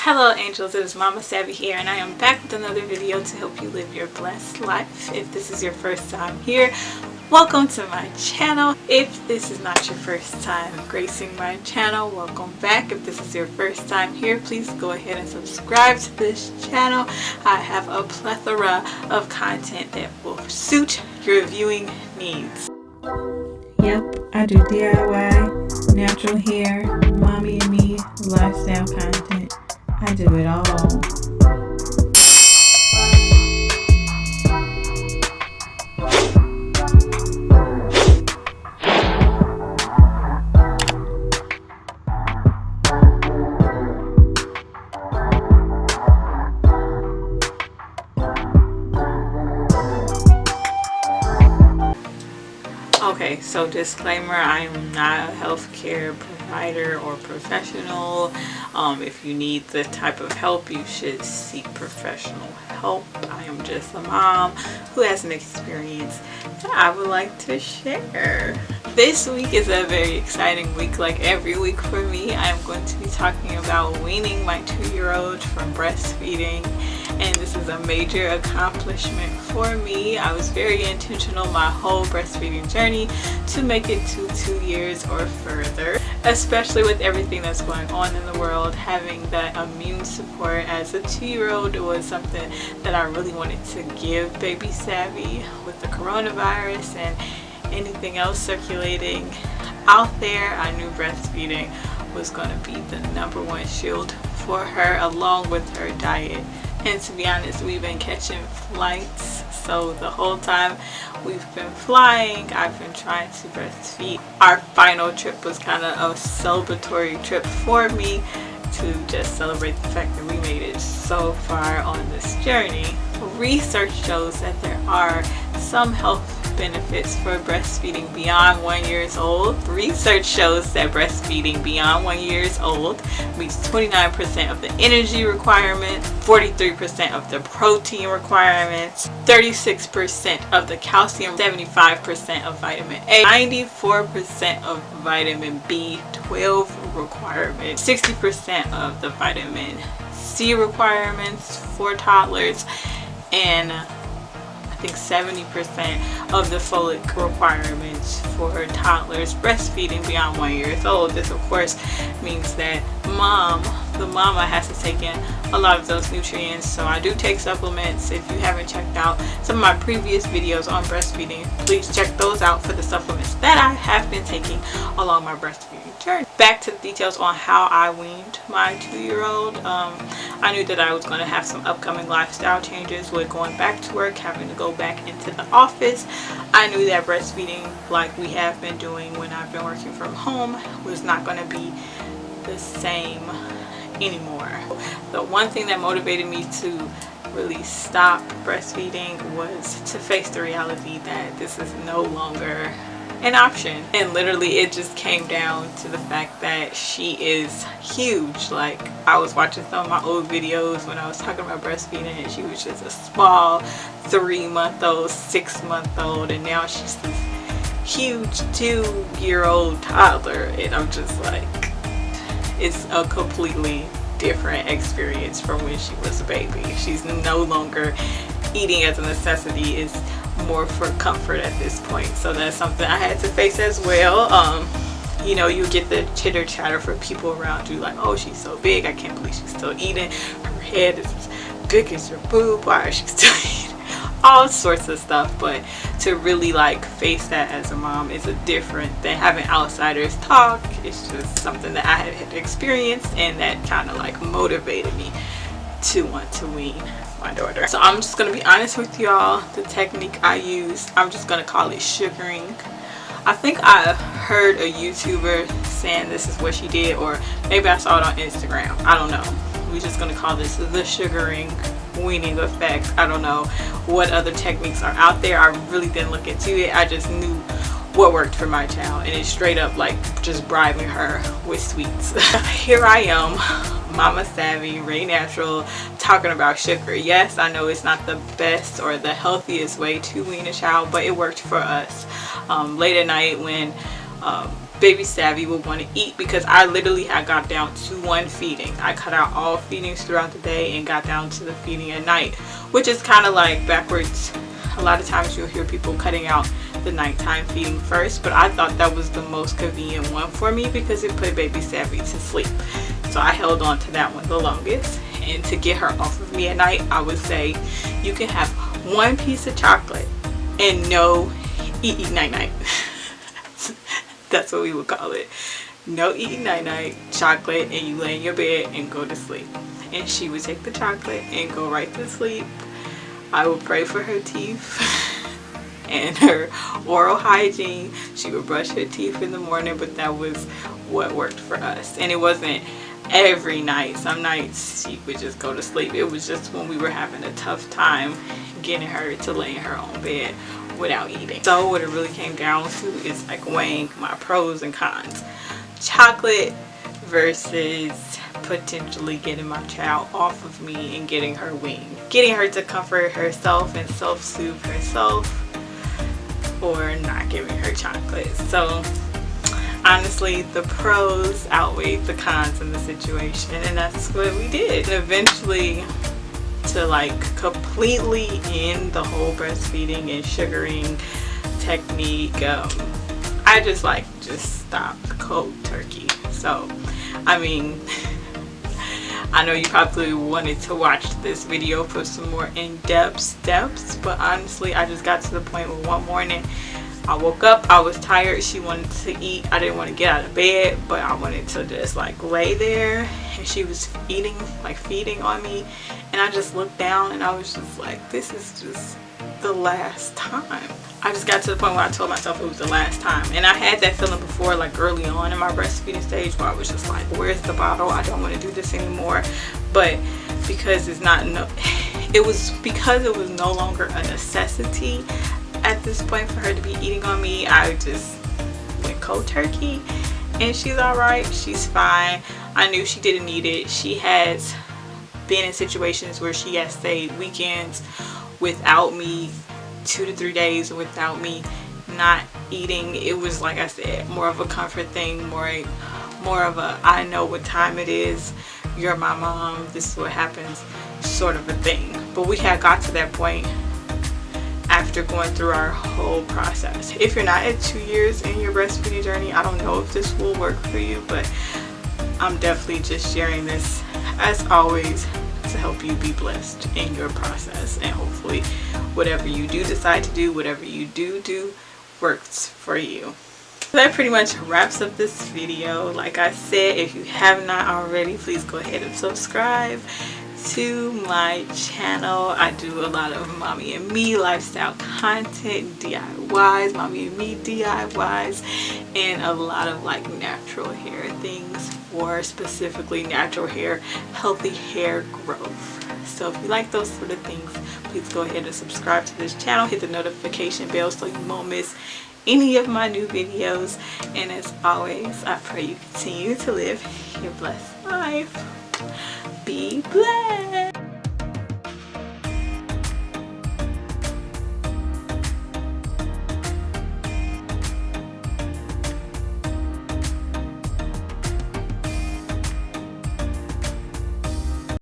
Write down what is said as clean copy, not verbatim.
Hello angels, it is Mama Savvy here, and I am back with another video to help you live your blessed life. If this is your first time here, welcome to my channel. If this is not your first time gracing my channel, welcome back. If this is your first time here, please go ahead and subscribe to this channel. I have a plethora of content that will suit your viewing needs. Yep, I do DIY, natural hair, mommy and me, lifestyle content. I do it all. Okay, so disclaimer, I am not a healthcare provider or professional. If you need the type of help, you should seek professional help. I am just a mom who has an experience that I would like to share. This week is a very exciting week, like every week for me. I am going to be talking about weaning my 2-year-old from breastfeeding, and this is a major accomplishment for me. I was very intentional my whole breastfeeding journey to make it to 2 years or further, especially with everything that's going on in the world. Having that immune support as a 2-year-old was something that I really wanted to give baby Savvy with the coronavirus and anything else circulating out there. I knew breastfeeding was going to be the #1 shield for her, along with her diet. And to be honest, we've been catching flights, so the whole time we've been flying, I've been trying to breastfeed. Our final trip was kind of a celebratory trip for me, to just celebrate the fact that we made it so far on this journey. Research shows that there are some health benefits for breastfeeding beyond 1 year old. Research shows that breastfeeding beyond 1 year old meets 29% of the energy requirements, 43% of the protein requirements, 36% of the calcium, 75% of vitamin A, 94% of vitamin B12 requirements, 60% of the vitamin C requirements for toddlers, and I think 70% of the folic requirements for toddlers breastfeeding beyond 1 year old. This of course means that the mama has to take in a lot of those nutrients. So I do take supplements. If you haven't checked out some of my previous videos on breastfeeding, please check those out for the supplements that I have been taking along my breastfeeding journey. Back to the details on how I weaned my 2-year-old. I knew that I was going to have some upcoming lifestyle changes with going back to work, having to go back into the office. I knew that breastfeeding, like we have been doing when I've been working from home, was not going to be the same anymore. The one thing that motivated me to really stop breastfeeding was to face the reality that this is no longer an option. And literally it just came down to the fact that she is huge. Like, I was watching some of my old videos when I was talking about breastfeeding, and she was just a small 3-month-old, 6-month-old, and now she's this huge 2-year-old toddler. And I'm just like, it's a completely different experience from when she was a baby. She's no longer eating as a necessity, is more for comfort at this point. So that's something I had to face as well. You know, you get the chitter chatter for people around you, like, oh, she's so big, I can't believe she's still eating, her head is as big as her boob, why is she still eating? All sorts of stuff. But to really like face that as a mom is a different than having outsiders talk. It's just something that I had experienced, and that kind of like motivated me to want to wean my daughter. So I'm just gonna be honest with y'all. The technique I use, I'm just gonna call it sugaring. I think I heard a YouTuber saying this is what she did, or maybe I saw it on Instagram. I don't know. We're just gonna call this the sugaring weaning effect. I don't know what other techniques are out there. I really didn't look into it. I just knew what worked for my child, and it's straight up like just bribing her with sweets. Here I am, Mama Savvy, Ray Natural, talking about sugar. Yes, I know it's not the best or the healthiest way to wean a child, but it worked for us. Late at night when baby Savvy would want to eat, because I literally had got down to one feeding. I cut out all feedings throughout the day and got down to the feeding at night, which is kind of like backwards. A lot of times you'll hear people cutting out the nighttime feeding first, but I thought that was the most convenient one for me because it put baby Savvy to sleep. So I held on to that one the longest. And to get her off of me at night, I would say you can have one piece of chocolate and no eat night night. That's what we would call it. No eating night night, chocolate, and you lay in your bed and go to sleep. And she would take the chocolate and go right to sleep. I would pray for her teeth and her oral hygiene. She would brush her teeth in the morning, but that was what worked for us. And it wasn't every night. Some nights she would just go to sleep. It was just when we were having a tough time getting her to lay in her own bed without eating. So what it really came down to is like weighing my pros and cons. Chocolate versus potentially getting my child off of me and getting her weaned. Getting her to comfort herself and self-soothe herself, or not giving her chocolate. So honestly, the pros outweighed the cons in the situation, and that's what we did. And eventually, to like completely end the whole breastfeeding and sugaring technique, I just stopped cold turkey. So I mean, I know you probably wanted to watch this video for some more in-depth steps, but honestly I just got to the point where one morning I woke up, I was tired, she wanted to eat, I didn't want to get out of bed, but I wanted to just like lay there, and she was eating, like feeding on me, and I just looked down and I was just like, this is just the last time. I just got to the point where I told myself it was the last time. And I had that feeling before, like early on in my breastfeeding stage, where I was just like, where's the bottle? I don't want to do this anymore. But because it was because it was no longer a necessity at this point for her to be eating on me, I just went cold turkey. And she's alright, she's fine. I knew she didn't need it. She has been in situations where she has stayed weekends without me, 2 to 3 days without me not eating. It was, like I said, more of a comfort thing, more of a I know what time it is, you're my mom, this is what happens sort of a thing. But we had got to that point after going through our whole process. If you're not at 2 years in your breastfeeding journey, I don't know if this will work for you, but I'm definitely just sharing this as always to help you be blessed in your process, and hopefully whatever you do decide to do, whatever you do works for you. So that pretty much wraps up this video. Like I said, if you have not already, please go ahead and subscribe to my channel. I do a lot of mommy and me lifestyle content, DIYs, mommy and me DIYs, and a lot of like natural hair things, or specifically natural hair, healthy hair growth. So if you like those sort of things, please go ahead and subscribe to this channel, hit the notification bell so you won't miss any of my new videos. And as always, I pray you continue to live your blessed life. Be blessed.